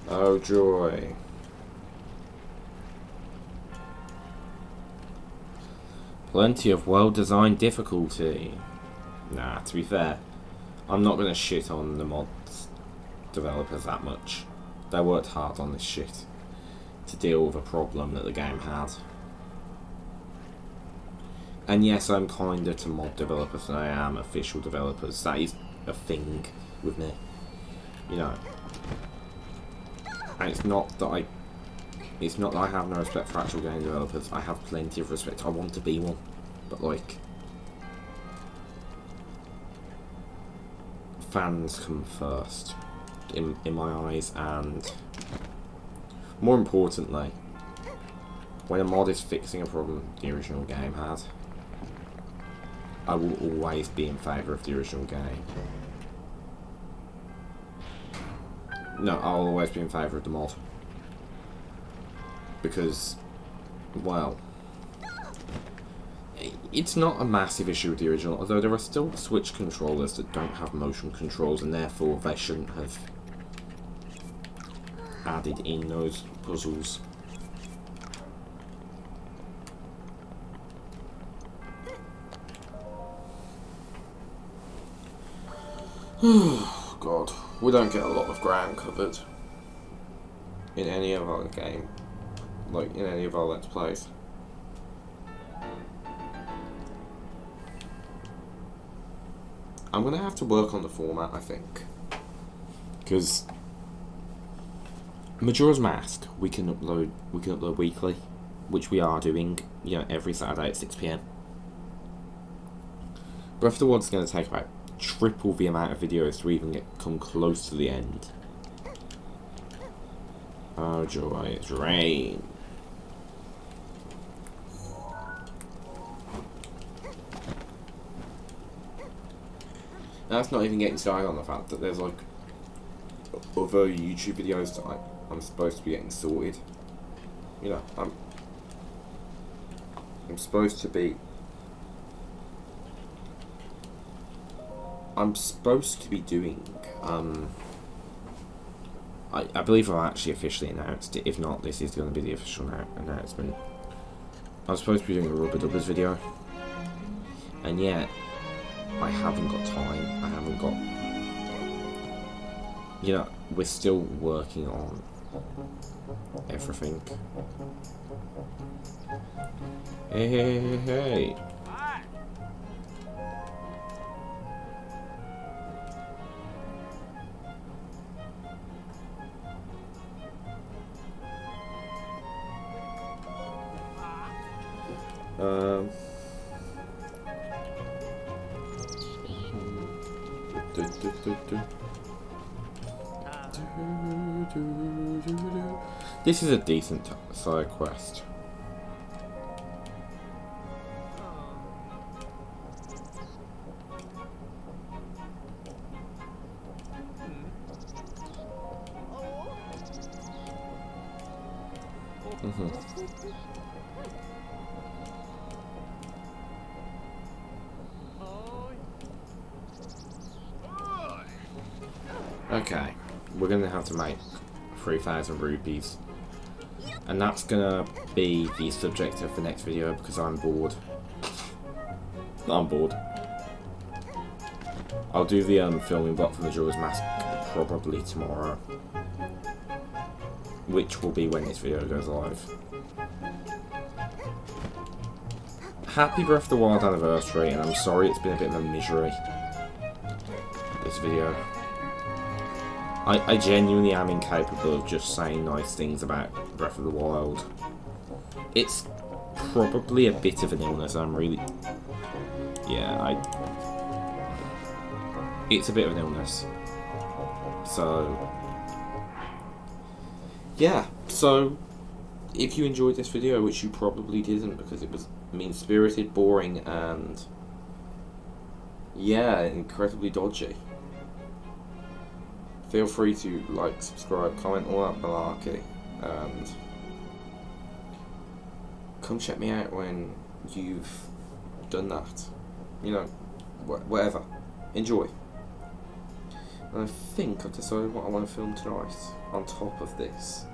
Oh joy. Plenty of well-designed difficulty. Nah, to be fair, I'm not going to shit on the mods developers that much. They worked hard on this shit to deal with a problem that the game had. And yes, I'm kinder to mod developers than I am official developers. That is a thing with me. You know. And it's not that I have no respect for actual game developers. I have plenty of respect. I want to be one. But like, fans come first in my eyes, and more importantly, when a mod is fixing a problem the original game had, I will always be in favour of the original game. No, I'll always be in favour of the mod. Because, well, it's not a massive issue with the original, although there are still Switch controllers that don't have motion controls, and therefore they shouldn't have added in those puzzles. Oh god, we don't get a lot of ground covered in any of our game, like in any of our Let's Plays. I'm gonna have to work on the format, I think, because Majora's Mask we can upload weekly, which we are doing, you know, every Saturday at 6 PM. Breath of the Wild's going to take about triple the amount of videos to even come close to the end. Oh joy, it's rain. That's not even getting started on the fact that there's like other YouTube videos that I'm supposed to be getting sorted. You know, I'm supposed to be doing I believe I've actually officially announced it. If not, this is going to be the official announcement. I'm supposed to be doing a Rubber Dubbers video, and yet I haven't got time. I haven't got, you know, we're still working on everything. Hey. Do, do, do, do. This is a decent side quest. Okay, we're gonna have to make 3,000 rupees, and that's gonna be the subject of the next video because I'm bored. I'm bored. I'll do the filming block from the Majora's Mask probably tomorrow, which will be when this video goes live. Happy Breath of the Wild anniversary, and I'm sorry it's been a bit of a misery, this video. I genuinely am incapable of just saying nice things about Breath of the Wild. It's probably a bit of an illness. I'm really... Yeah, it's a bit of an illness. So... Yeah, so... If you enjoyed this video, which you probably didn't because it was mean-spirited, boring, and... Yeah, incredibly dodgy. Feel free to like, subscribe, comment, all that malarkey, and come check me out when you've done that. You know, whatever. Enjoy. And I think I've decided what I want to film tonight on top of this.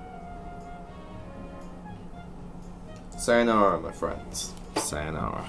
Sayonara, my friends. Sayonara.